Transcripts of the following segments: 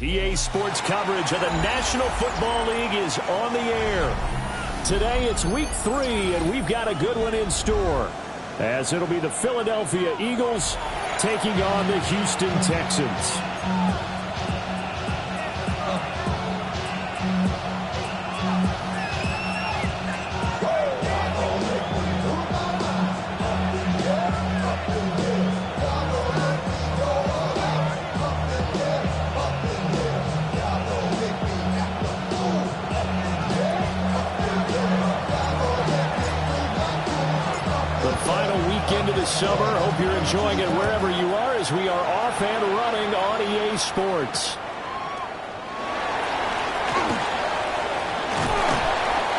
EA Sports coverage of the National Football League is on the air. Today it's week 3, and we've got a good one in store, as it'll be the Philadelphia Eagles taking on the Houston Texans. Into the summer. Hope you're enjoying it wherever you are, as we are off and running on EA Sports.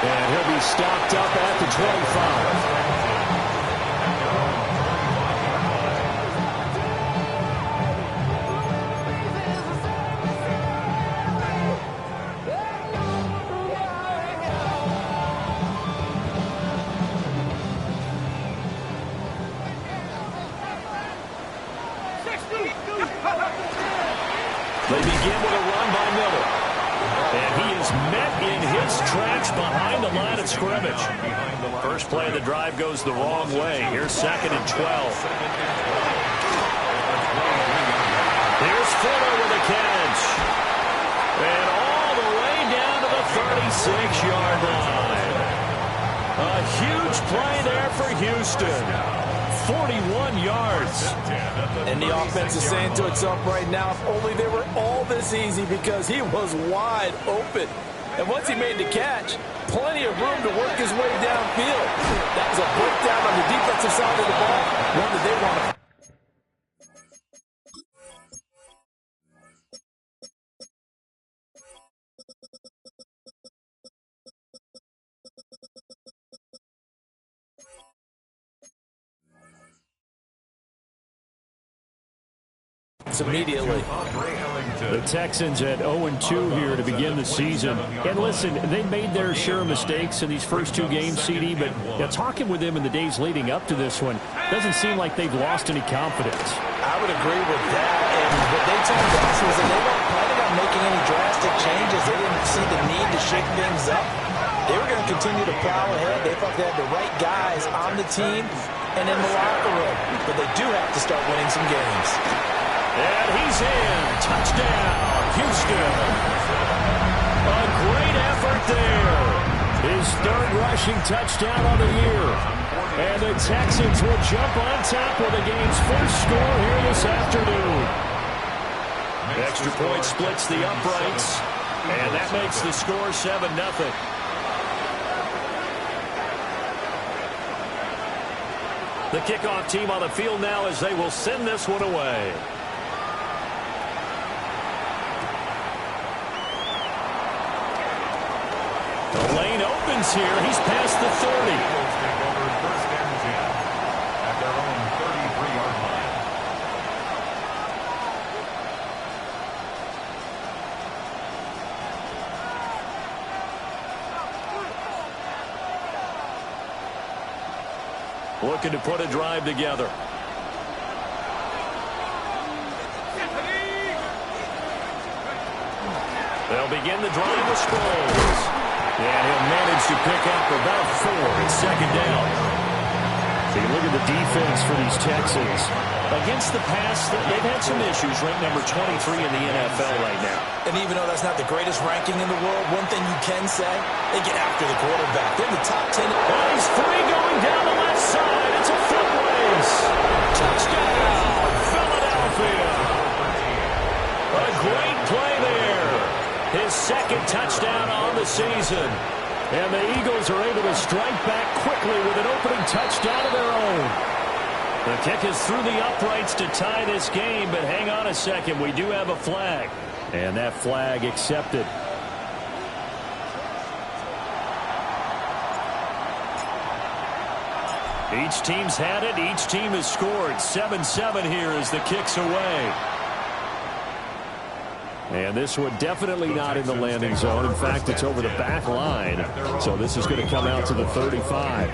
And he'll be stopped up at the 25. They begin with a run by Miller. And he is met in his tracks behind the line of scrimmage. First play of the drive goes the wrong way. Here's 2nd and 12. Here's Fuller with a catch. And all the way down to the 36-yard line. A huge play there for Houston. 41 yards. And the offense is saying to itself right now, if only they were all this easy, because he was wide open. And once he made the catch, plenty of room to work his way downfield. That was a breakdown on the defensive side of the ball, one that they want to. Immediately. The Texans at 0-2 here to begin the season. And listen, they made their share of mistakes in these first 2 games, CD, but talking with them in the days leading up to this one, doesn't seem like they've lost any confidence. I would agree with that. And what they told us was that they weren't planning on making any drastic changes. They didn't see the need to shake things up. They were going to continue to plow ahead. They thought they had the right guys on the team and in the locker room. But they do have to start winning some games. And he's in. Touchdown, Houston. A great effort there. His 3rd rushing touchdown on the year. And the Texans will jump on top with the game's first score here this afternoon. Extra point splits the uprights. And that makes the score 7-0. The kickoff team on the field now, as they will send this one away. The lane opens here. He's past the 30. First and 10 at their own 33-yard line. Looking to put a drive together. They'll begin the drive with Sproles. And he'll manage to pick up about 4. It's 2nd down. So you look at the defense for these Texans. Against the pass, they've had some issues. Ranked number 23 in the NFL right now. And even though that's not the greatest ranking in the world, one thing you can say, they get after the quarterback. They're in the top 10. And he's free going down the left side. It's a foot race. Touchdown, Philadelphia. A great play there. His 2nd touchdown on the season. And the Eagles are able to strike back quickly with an opening touchdown of their own. The kick is through the uprights to tie this game, but hang on a second. We do have a flag. And that flag accepted. Each team's had it. Each team has scored. 7-7 here as the kick's away. And this one definitely not in the landing zone. In fact, it's over the back line. So this is going to come out to the 35.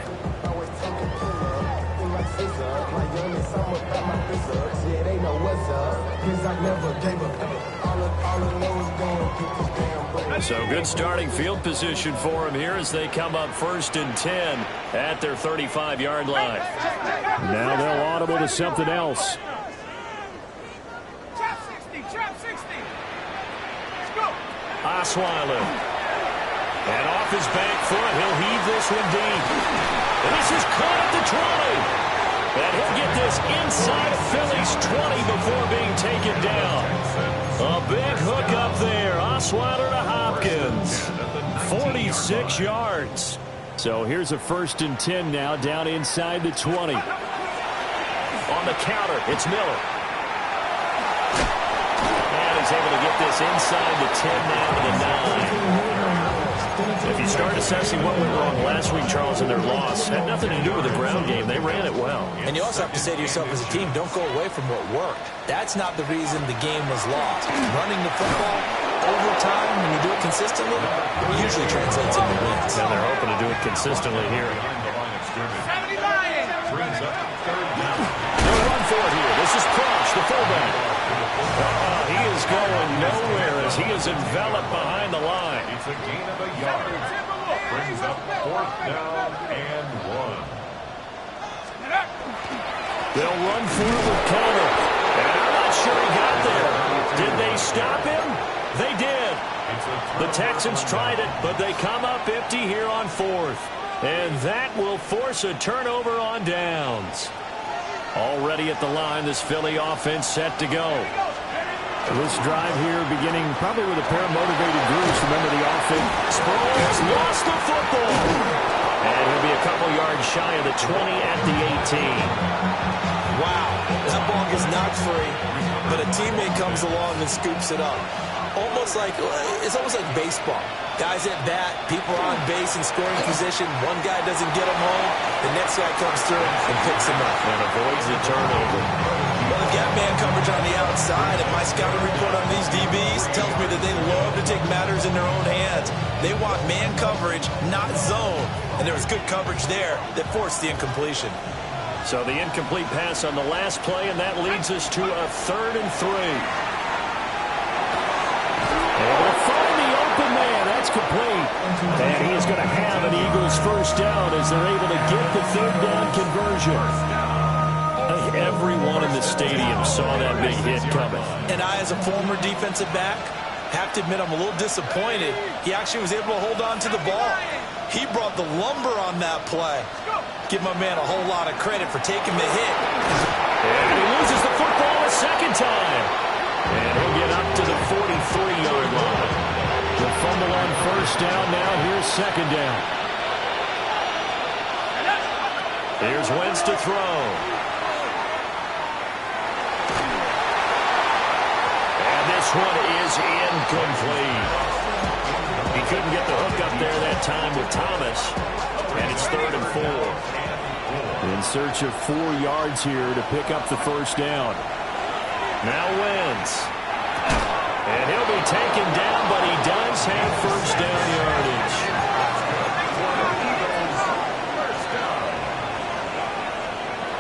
Yeah, they know what's up. 'Cause I never gave up. All I know is So good starting field position for them here as they come up 1st and 10 at their 35-yard line. Now they'll audible to something else. Osweiler. And off his back foot, he'll heave this one deep. And this is caught at the 20. And he'll get this inside of Philly's 20 before being taken down. A big hook up there. Osweiler to Hopkins. 46 yards. So here's a 1st and 10 now down inside the 20. On the counter, it's Miller. And he's able to get this inside the 10 now to the 9. If you start assessing what went wrong last week, Charles, in their loss, had nothing to do with the ground game. They ran it well. And you also have to say to yourself as a team, don't go away from what worked. That's not the reason the game was lost. Running the football over time, when you do it consistently, it usually translates into wins. And they're hoping to do it consistently here. They'll run for it here. This is Crouch, the fullback. He is going nowhere as he is enveloped behind the line. It's a gain of a yard. Brings up 4th down and 1. They'll run through the counter. And I'm not sure he got there. Did they stop him? They did. The Texans tried it, but they come up empty here on 4th. And that will force a turnover on downs. Already at the line, this Philly offense set to go. This drive here beginning probably with a pair of motivated groups. Remember the offense. Sproles lost the football. And he'll be a couple yards shy of the 20 at the 18. Wow, that ball gets knocked free, but a teammate comes along and scoops it up. It's almost like baseball. Guys at bat, people are on base in scoring position. One guy doesn't get him home. The next guy comes through and picks him up. And avoids the turnover. Well, they've got man coverage on the outside, and my scouting report on these DBs tells me that they love to take matters in their own hands. They want man coverage, not zone. And there was good coverage there that forced the incompletion. So the incomplete pass on the last play, and that leads us to a 3rd and 3. Able to find the open man. That's complete. And he is going to have an Eagles 1st down as they're able to get the 3rd down conversion. I think everyone in the stadium saw that big hit coming. And I, as a former defensive back, have to admit I'm a little disappointed. He actually was able to hold on to the ball. He brought the lumber on that play. Give my man a whole lot of credit for taking the hit. And he loses the football a second time. And he'll get up to the 43-yard line. The fumble on 1st down now. Here's 2nd down. Here's Wentz to throw. And this one is incomplete. He couldn't get the hook up there that time with Thomas. And it's 3rd and 4. In search of 4 yards here to pick up the 1st down. Now Wentz. And he'll be taken down, but he does have 1st down yardage.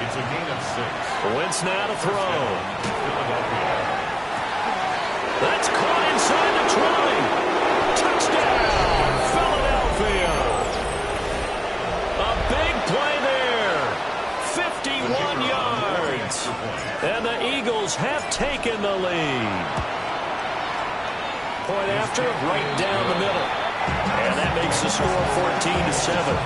It's a gain of 6. Wentz now to throw. That's caught inside the 20. Touchdown, Philadelphia. A big play there. 51 yards. And the Eagles have taken the lead. Point after, right down the middle. And that makes the score 14-7.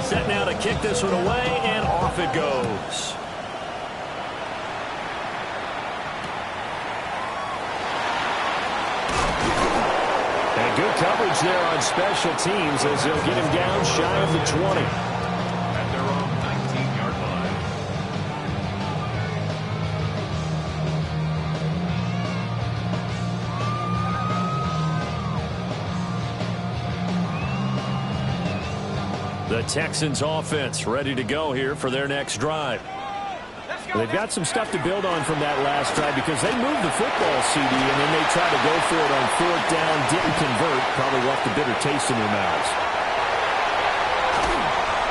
Set now to kick this one away, and off it goes. And good coverage there on special teams as they'll get him down shy of the 20. At their own 19-yard line. The Texans offense ready to go here for their next drive. They've got some stuff to build on from that last drive because they moved the football, CD, and then they tried to go for it on 4th down, didn't convert, probably left a bitter taste in their mouths.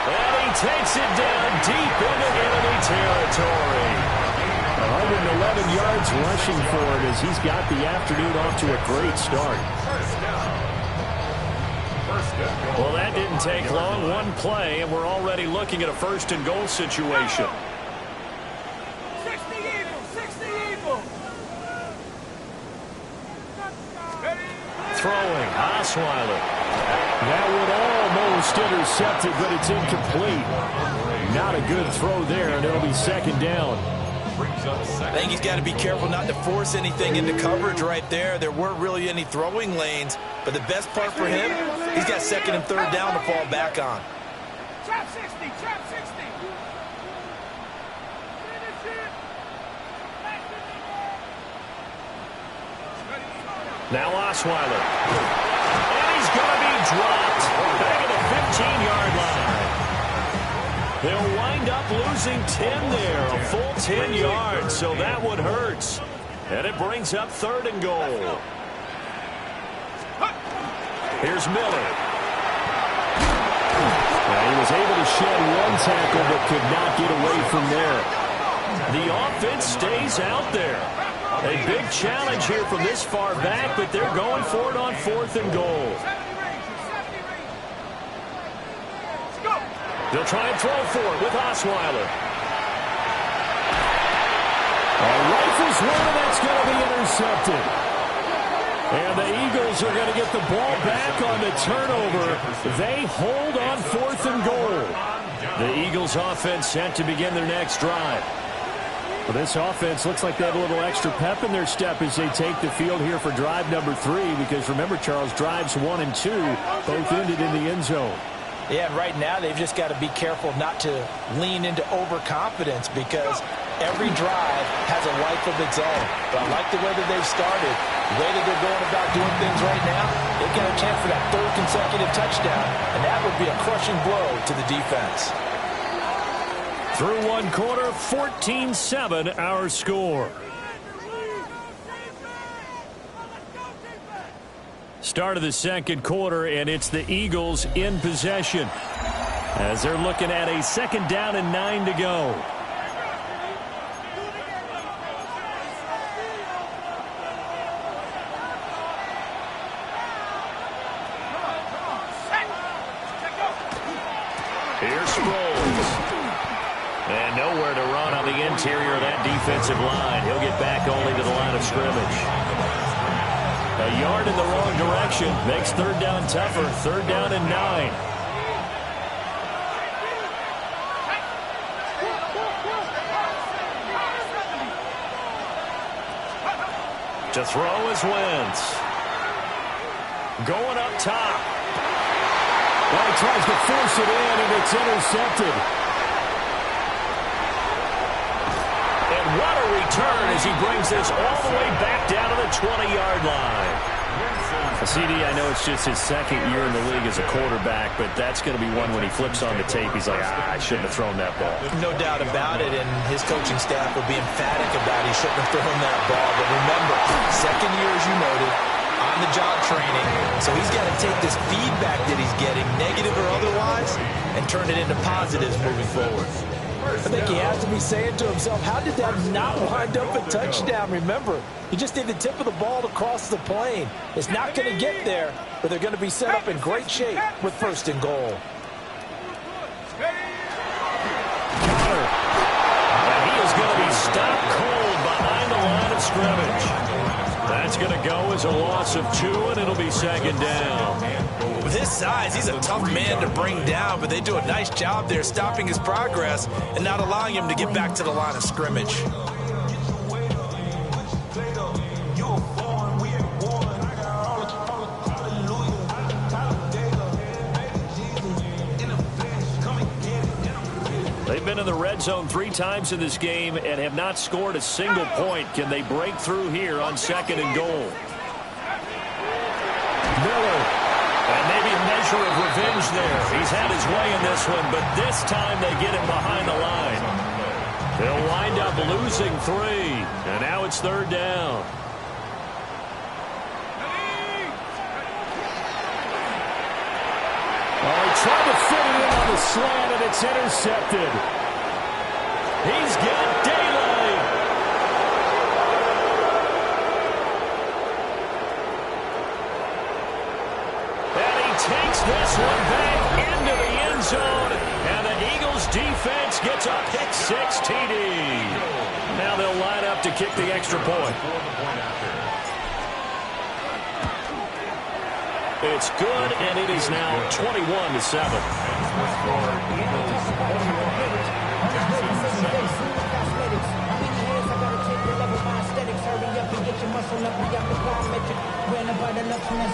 And he takes it down deep into enemy territory. 111 yards rushing for it as he's got the afternoon off to a great start. Well, that didn't take long. One play, and we're already looking at a first-and-goal situation. 60 Eagles! 60 Eagles! Throwing, Osweiler. That one almost intercepted, but it's incomplete. Not a good throw there, and it'll be second down. I think he's got to be careful not to force anything into coverage right there. There weren't really any throwing lanes, but the best part for him, he's got second and third down to fall back on. Trap 60! Trap 60! Now Osweiler. And he's going to be dropped back at the 15-yard line. They'll wind up losing 10 there, a full 10 yards, so that one hurts. And it brings up third and goal. Here's Miller. He was able to shed one tackle but could not get away from there. The offense stays out there. A big challenge here from this far back, but they're going for it on fourth and goal. They'll try and throw for it with Osweiler. Rifles one, and that's going to be intercepted. And the Eagles are going to get the ball back on the turnover. They hold on fourth and goal. The Eagles offense set to begin their next drive. Well, this offense looks like they have a little extra pep in their step as they take the field here for drive number 3, because remember, Charles, drives 1 and 2 both ended in the end zone. Yeah, and right now they've just got to be careful not to lean into overconfidence, because every drive has a life of its own. But I like the way that they've started. The way that they're going about doing things right now, they've got a chance for that third consecutive touchdown, and that would be a crushing blow to the defense. Through one quarter, 14-7 our score. Start of the second quarter, and it's the Eagles in possession as they're looking at a second down and 9 to go. Here's Sproles. And nowhere to run on the interior of that defensive line. He'll get back only to the line of scrimmage. A yard in the wrong direction makes third down tougher. Third down and 9. To throw is Wentz. Going up top. Well, he tries to force it in, and it's intercepted. And what a return as he brings this all the way back down to the 20-yard line. CD, I know it's just his second year in the league as a quarterback, but that's going to be one when he flips on the tape. He's like, I shouldn't have thrown that ball. No doubt about it, and his coaching staff will be emphatic about he shouldn't have thrown that ball. But remember, second year, as you noted, on-the-job training, so he's got to take this feedback that he's getting, negative or otherwise, and turn it into positives moving forward. I think he has to be saying to himself, how did that not wind up a touchdown? Remember, he just did the tip of the ball to cross the plane. It's not going to get there, but they're going to be set up in great shape with first and goal. Connor. And he is going to be stopped cold behind the line of scrimmage. That's going to go as a loss of 2, and it'll be second down. With his size, he's a tough man to bring down, but they do a nice job there stopping his progress and not allowing him to get back to the line of scrimmage. They've been in the red zone 3 times in this game and have not scored a single point. Can they break through here on second and goal? Miller. And maybe a measure of revenge there. He's had his way in this one, but this time they get him behind the line. They'll wind up losing 3, and now it's third down. Oh, he tried to fit it in on the slant, and it's intercepted. He's got daylight. And he takes this one back into the end zone. And the Eagles defense gets a pick-6 TD. Now they'll line up to kick the extra point. It's good, and it is now 21-7.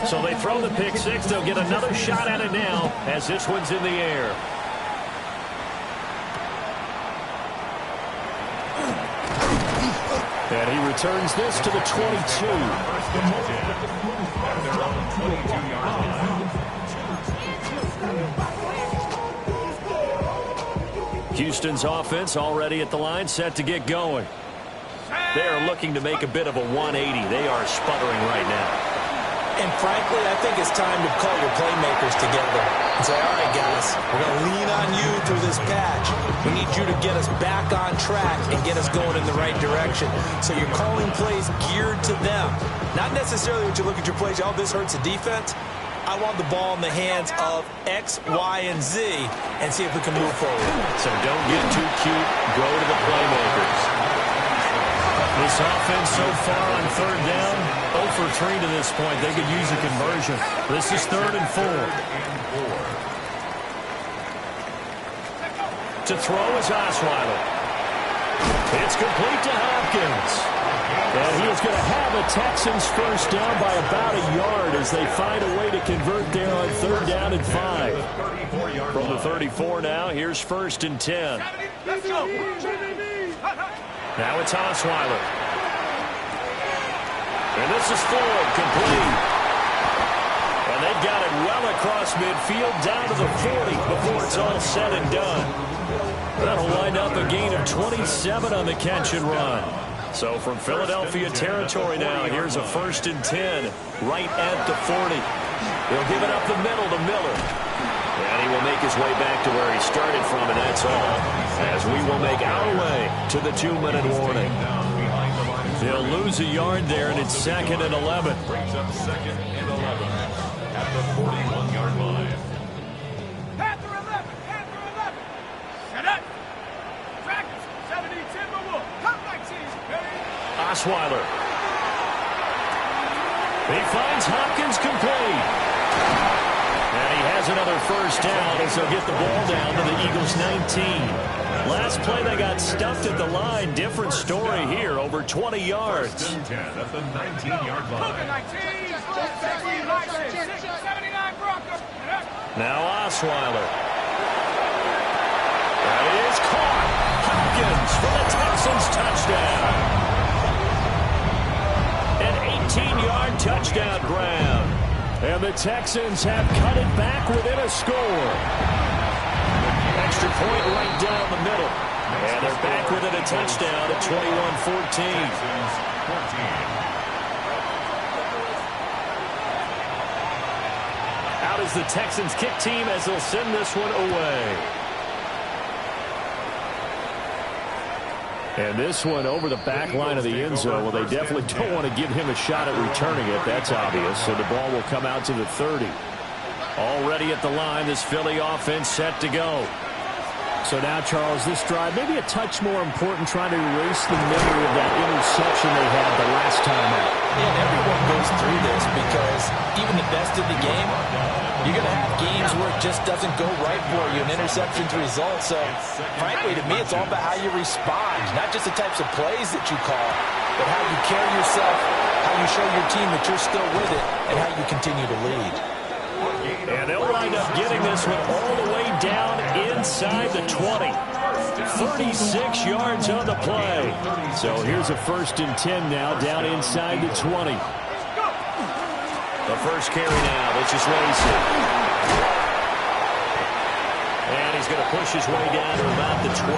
So they throw the pick-6. They'll get another shot at it now as this one's in the air. And he returns this to the 22. Houston's offense already at the line, set to get going. They are looking to make a bit of a 180. They are sputtering right now. And frankly, I think it's time to call your playmakers together and say, all right, guys, we're going to lean on you through this patch. We need you to get us back on track and get us going in the right direction. So you're calling plays geared to them. Not necessarily what you look at your plays, oh, this hurts the defense. I want the ball in the hands of X, Y, and Z and see if we can move forward. So don't get too cute. Go to the playmakers. This offense so far on third down, 0 for 3 to this point. They could use a conversion. This is 3rd and 4. To throw is Osweiler. It's complete to Hopkins. And he is going to have a Texans first down by about a yard as they find a way to convert there on 3rd down and 5. From the 34 now, here's 1st and 10. Let's go. Now it's Osweiler. And this is Ford, complete. And they've got it well across midfield, down to the 40 before it's all said and done. That'll wind up a gain of 27 on the catch and run. So from Philadelphia territory now, here's a 1st and 10 right at the 40. He'll give it up the middle to Miller. And he will make his way back to where he started from, and that's all, as we will make our way to the 2-minute warning. They'll lose a yard there, and it's 2nd and 11. Brings up 2nd and 11 at the 41-yard line. Panther 11, Panther 11. Set up. Dragons, 70 Timberwolf. Come 19, baby. Osweiler. He finds Hopkins complete. And he has another first down as they'll get the ball down to the Eagles' 19. Last play they got stuffed at the line. Different story here, over 20 yards. 1st and 10 at the 19-yard line. 19, 79 Broncos. Now Osweiler. That is caught. Hopkins for the Texans touchdown. An 18-yard touchdown grab. And the Texans have cut it back within a score. Extra point right down the middle. And they're back within a touchdown at 21-14. Out is the Texans kick team as they'll send this one away. And this one over the back line of the end zone. Well, they definitely don't want to give him a shot at returning it. That's obvious. So the ball will come out to the 30. Already at the line, this Philly offense set to go. So now, Charles, this drive maybe a touch more important, trying to erase the memory of that interception they had the last time out. And everyone goes through this because even the best of the game, you're going to have games where it just doesn't go right for you, and interceptions result. So, frankly, to me, it's all about how you respond, not just the types of plays that you call, but how you carry yourself, how you show your team that you're still with it, and how you continue to lead. And they'll wind up getting this one all the way down inside the 20. 36 yards on the play. So here's a 1st and 10 now, down inside the 20. The first carry now, this is Lacy. And he's going to push his way down to about the 12.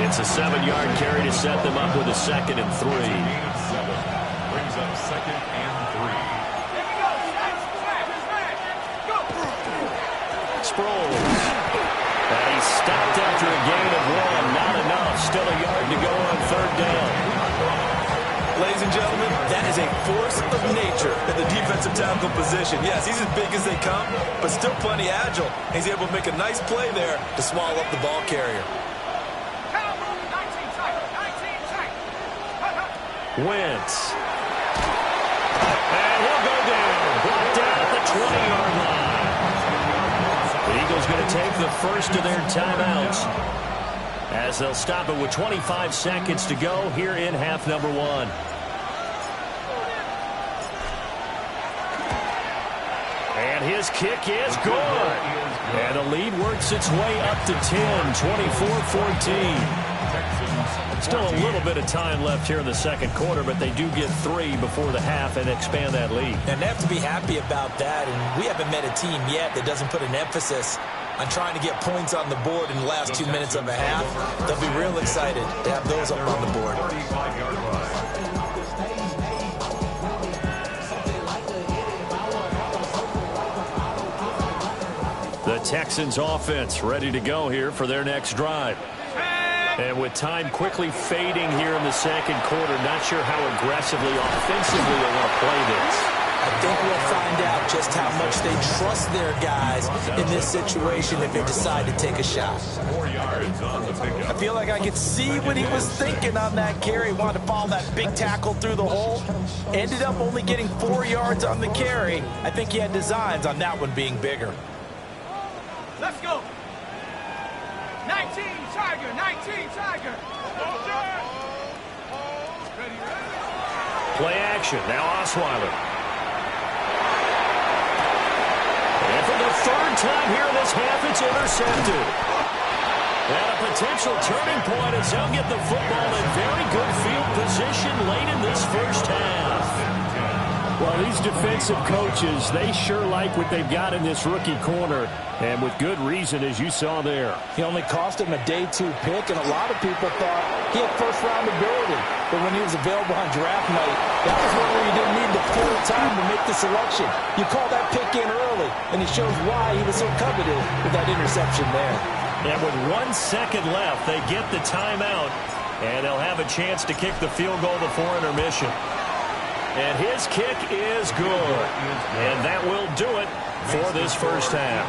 It's a 7-yard carry to set them up with a 2nd and 3. Brings up 2nd and 3. Sproles. And he's stopped after a gain of 1. Not enough. Still a yard to go on third down. Ladies and gentlemen, that is a force of nature in the defensive tackle position. Yes, he's as big as they come, but still plenty agile. He's able to make a nice play there to swallow up the ball carrier. Wentz. And he'll go down. Brought down at the 20-yard line. The Eagles going to take the first of their timeouts as they'll stop it with 25 seconds to go here in half number 1. And his kick is good. And the lead works its way up to 10, 24-14. Still a little bit of time left here in the second quarter, but they do get 3 before the half and expand that lead. And they have to be happy about that, and we haven't met a team yet that doesn't put an emphasis on trying to get points on the board in the last 2 minutes of a half. They'll be real excited to have those up on the board. The Texans offense ready to go here for their next drive. And with time quickly fading here in the second quarter, not sure how aggressively, offensively they want to play this. I think we'll find out just how much they trust their guys in this situation if they decide to take a shot. 4 yards on the pickup. I feel like I could see what he was thinking on that carry. Wanted to follow that big tackle through the hole. Ended up only getting 4 yards on the carry. I think he had designs on that one being bigger. Let's go. 19 Tiger, 19 Tiger. Play action. Now Osweiler. And for the third time here in this half, it's intercepted. And a potential turning point as they'll get the football in very good field position late in this first half. Well, these defensive coaches, they sure like what they've got in this rookie corner, and with good reason, as you saw there. He only cost him a day 2 pick, and a lot of people thought he had first-round ability. But when he was available on draft night, that was one where you didn't need the full time to make the selection. You call that pick in early, and it shows why he was so coveted with that interception there. And with 1 second left, they get the timeout, and they'll have a chance to kick the field goal before intermission. And his kick is good. And that will do it for this first half.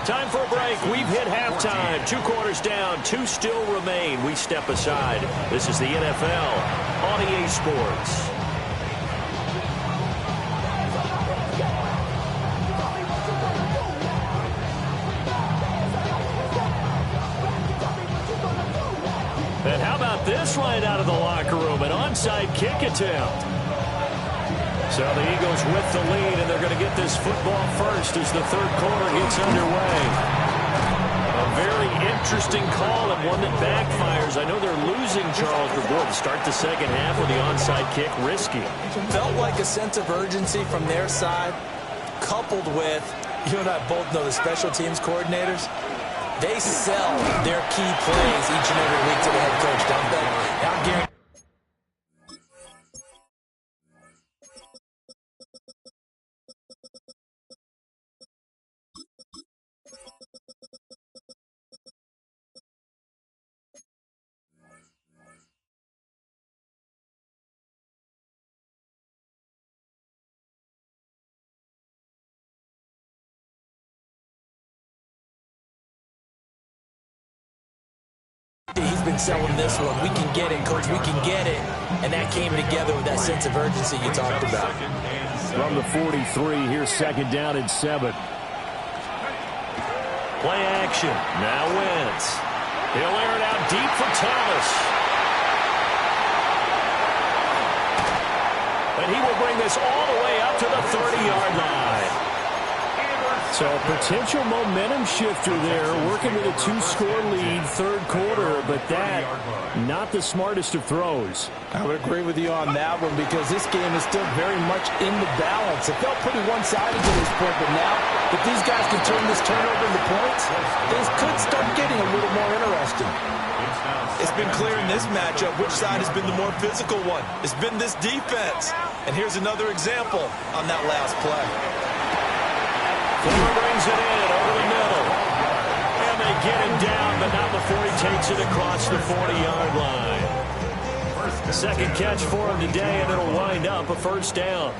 Time for a break. We've hit halftime. 2 quarters down. 2 still remain. We step aside. This is the NFL on EA Sports. And how about this right out of the locker room? An onside kick attempt. So the Eagles with the lead, and they're going to get this football first as the third quarter gets underway. A very interesting call and one that backfires. I know they're losing Charles DeBoer to start the second half with the onside kick risky. Felt like a sense of urgency from their side, coupled with, you and I both know the special teams coordinators, they sell their key plays each and every week to the head coach, don't they? Now, guarantee. He's been selling this one. We can get it, Coach. We can get it. And that came together with that sense of urgency you talked about. From the 43, here's second down and 7. Play action. Now Wentz. He'll air it out deep for Thomas. And he will bring this all the way up to the 30-yard line. So potential momentum shifter there, working with a 2-score lead, third quarter, but that not the smartest of throws. I would agree with you on that one because this game is still very much in the balance. It felt pretty one-sided to this point, but now if these guys can turn this turnover into points, things could start getting a little more interesting. It's been clear in this matchup which side has been the more physical one. It's been this defense. And here's another example on that last play. Fuller brings it in over the get him down, but not before he takes it across the 40-yard line. Second catch for him today, and it'll wind up a first down.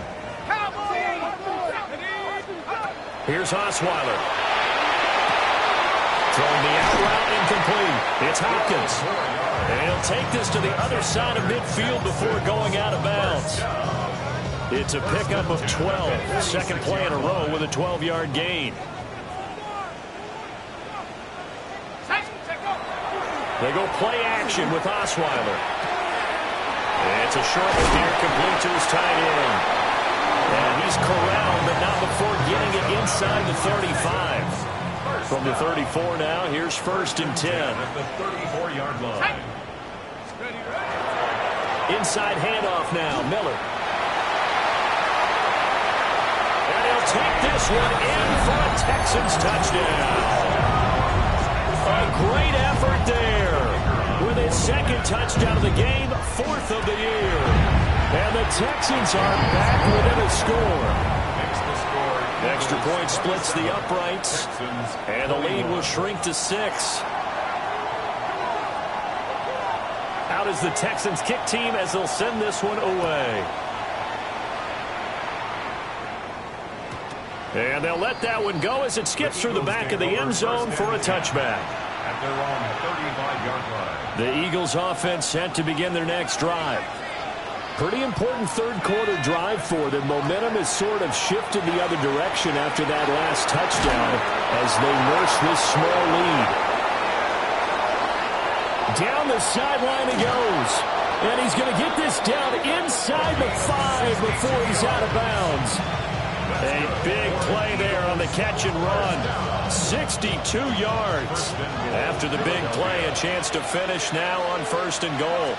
Here's Osweiler. Throwing the out route incomplete. It's Hopkins. And he'll take this to the other side of midfield before going out of bounds. It's a pickup of 12. Second play in a row with a 12-yard gain. They go play action with Osweiler. It's a short one here, complete to his tight end. And he's corralled, but not before getting it inside the 35. From the 34 now, here's 1st and 10. At the 34-yard line. Inside handoff now, Miller. And he'll take this one in for a Texans touchdown. A great effort there. With his second touchdown of the game, 4th of the year. And the Texans are back within a score. Extra point splits the uprights, and the lead will shrink to 6. Out is the Texans kick team as they'll send this one away. And they'll let that one go as it skips through the back of the end zone for a touchback. At their own 35-yard line. The Eagles offense set to begin their next drive. Pretty important third quarter drive for them. Momentum has sort of shifted the other direction after that last touchdown as they nurse this small lead. Down the sideline he goes. And he's going to get this down inside the 5 before he's out of bounds. A big play there on the catch and run. 62 yards. After the big play, a chance to finish now on 1st and goal.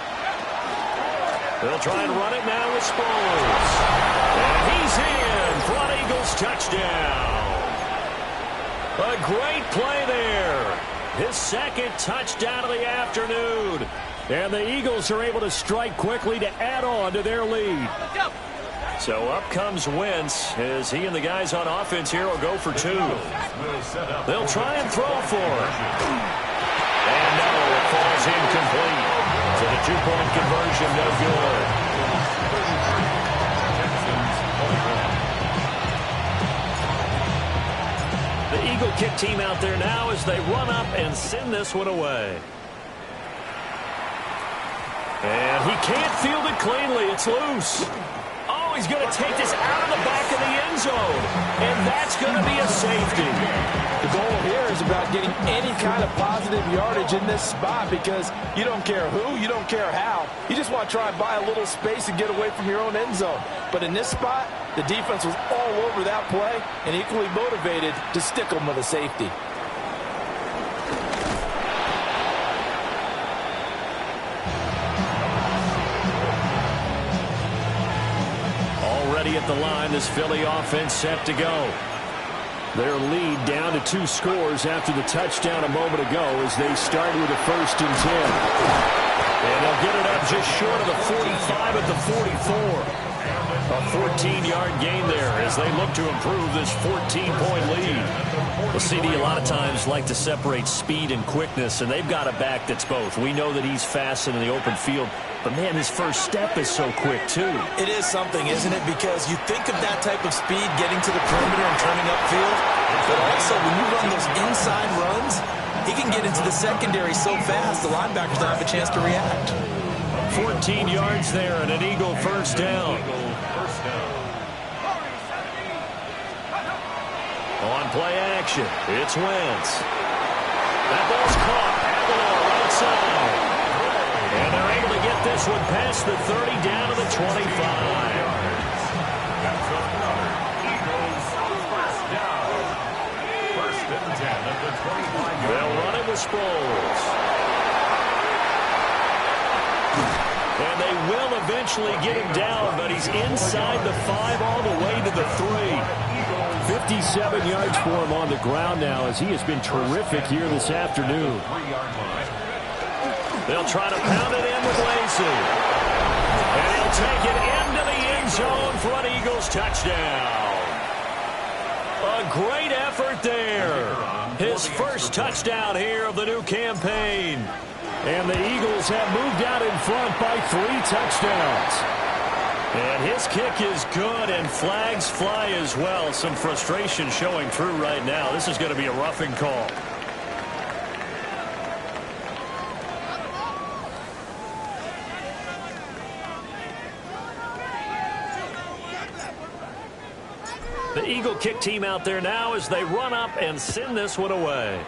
They'll try and run it now with Sproles. And he's in for an Eagles touchdown. A great play there. His second touchdown of the afternoon. And the Eagles are able to strike quickly to add on to their lead. So up comes Wentz as he and the guys on offense here will go for 2. They'll try and throw for him. And no, it falls incomplete. So the 2-point conversion, no good. The Eagle kick team out there now as they run up and send this one away. And he can't field it cleanly. It's loose. Oh, he's going to take this out of the back of the end zone. And that's going to be a safety. The goal here is about getting any kind of positive yardage in this spot because you don't care who, you don't care how. You just want to try and buy a little space and get away from your own end zone. But in this spot, the defense was all over that play and equally motivated to stick them with a safety. Already at the line, this Philly offense set to go. Their lead down to 2 scores after the touchdown a moment ago as they start with a 1st and 10. And they'll get it up just short of the 45 at the 44. A 14-yard gain there as they look to improve this 14-point lead. The CD a lot of times like to separate speed and quickness, and they've got a back that's both. We know that he's fast in the open field, but man, his first step is so quick too. It is something, isn't it? Because you think of that type of speed getting to the perimeter and turning upfield, but also when you run those inside runs, he can get into the secondary so fast the linebackers don't have a chance to react. 14 yards there and an Eagle first down. On play action, it's Wentz. That ball's caught. Aguilar right side. And they're able to get this one past the 30 down to the 25. That's another Eagles first down. 1st and 10 at the 25. They'll run it with Sproles. And they will eventually get him down, but he's inside the 5 all the way to the 3. 57 yards for him on the ground now as he has been terrific here this afternoon. They'll try to pound it in with Lacy. And he'll take it into the end zone for an Eagles touchdown. A great effort there. His his first touchdown here of the new campaign. And the Eagles have moved out in front by 3 touchdowns. And his kick is good, and flags fly as well. Some frustration showing through right now. This is going to be a roughing call. The Eagle kick team out there now as they run up and send this one away.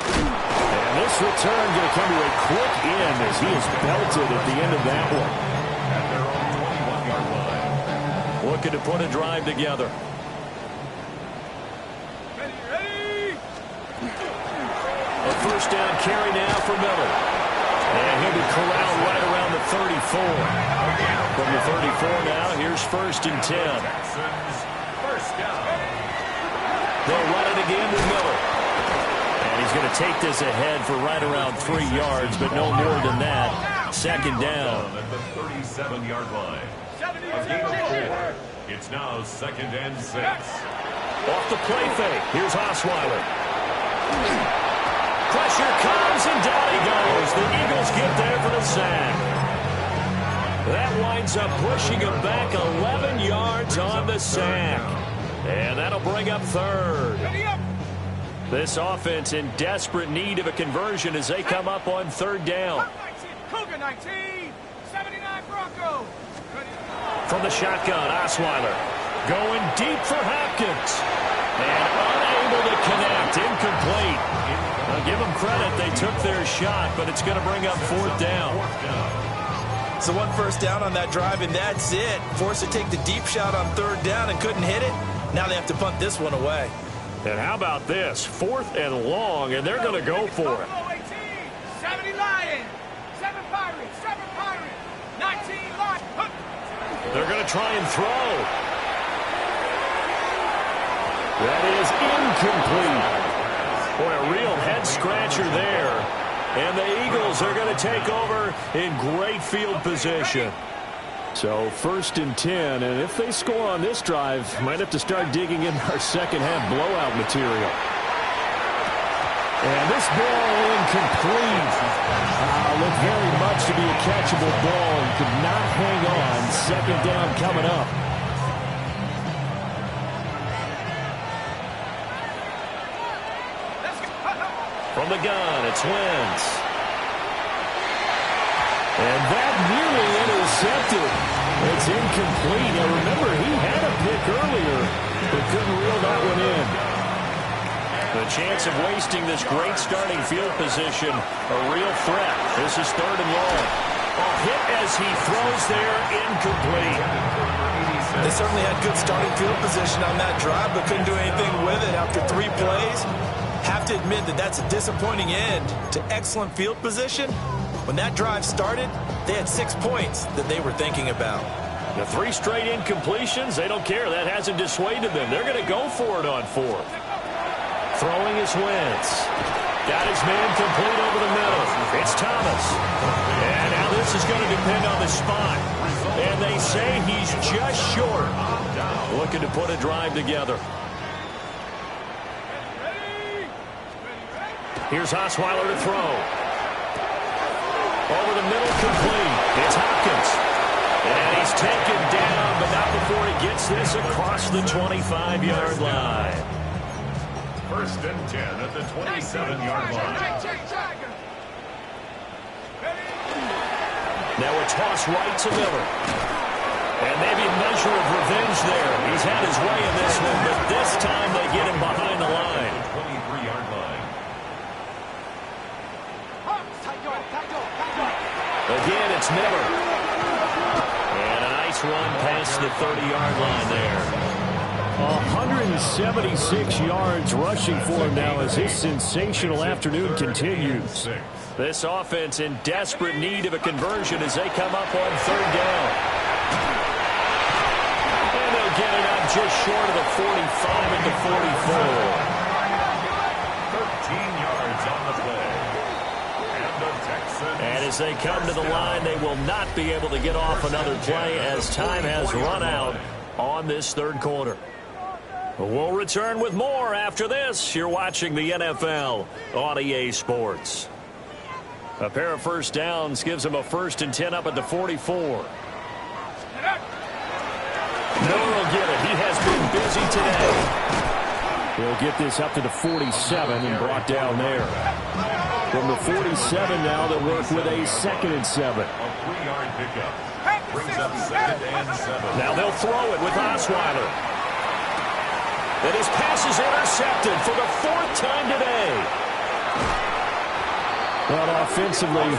And this return going to come to a quick end as he is belted at the end of that one. At their own 21-yard line. Looking to put a drive together. Ready. A first down carry now for Miller. And he'll be corralled right around the 34. From the 34 now, here's 1st and 10. Texans, first down. They'll run it again with Miller. And he's going to take this ahead for right around 3 yards, but no more than that. 2nd down. At the 37-yard line. A gain of 4. It's now 2nd and 6. Off the play fake. Here's Osweiler. Pressure comes, and down he goes. The Eagles get there for the sack. That winds up pushing him back 11 yards on the sack. And that'll bring up 3rd. This offense in desperate need of a conversion as they come up on 3rd down. Cougar 19, 79 Broncos. From the shotgun, Osweiler going deep for Hopkins. And unable to connect, incomplete. I'll give them credit, they took their shot, but it's going to bring up 4th down. So 1 first down on that drive, and that's it. Forced to take the deep shot on 3rd down and couldn't hit it. Now they have to punt this one away. And how about this? 4th and long, and they're going to go for it. 70 Lions, 7 Pirates, 7 Pirates, 19 Lions. They're going to try and throw. That is incomplete. Boy, a real head-scratcher there. And the Eagles are going to take over in great field position. So 1st and 10, and if they score on this drive, might have to start digging in our second-half blowout material. And this ball incomplete. Looked very much to be a catchable ball and could not hang on. 2nd down coming up. From the gun, it's Wentz. And that nearly intercepted. It's incomplete. Now remember, he had a pick earlier, but couldn't reel that one in. The chance of wasting this great starting field position, a real threat. This is 3rd and long. A hit as he throws there, incomplete. They certainly had good starting field position on that drive, but couldn't do anything with it after 3 plays. Have to admit that that's a disappointing end to excellent field position. When that drive started, they had 6 points that they were thinking about. The 3 straight incompletions, they don't care. That hasn't dissuaded them. They're going to go for it on 4th. Throwing is Wentz. Got his man complete over the middle. It's Thomas. And now this is going to depend on the spot. And they say he's just short. Looking to put a drive together. Here's Osweiler to throw. Over the middle, complete. It's Hopkins. And he's taken down, but not before he gets this across the 25-yard line. 1st and 10 at the 27-yard line. Now a toss right to Miller. And maybe a measure of revenge there. He's had his way in this one, but this time they get him behind the line. 23-yard line. Again, it's Miller. And a nice run past the 30-yard line there. 176 yards rushing for him now as his sensational afternoon continues. This offense in desperate need of a conversion as they come up on 3rd down. And they'll get it up just short of the 45 at the 44. 13 yards on the play. And the Texans. And as they come to the line, they will not be able to get off another play as time has run out on this third quarter. We'll return with more after this. You're watching the NFL on EA Sports. A pair of first downs gives them a 1st and 10 up at the 44. Miller will get it. He has been busy today. He'll get this up to the 47 and brought down there. From the 47 now, they'll work with a 2nd and 7. A 3-yard pickup. Brings up 2nd and 7. Now they'll throw it with Osweiler. And his pass is intercepted for the 4th time today. Well, offensively,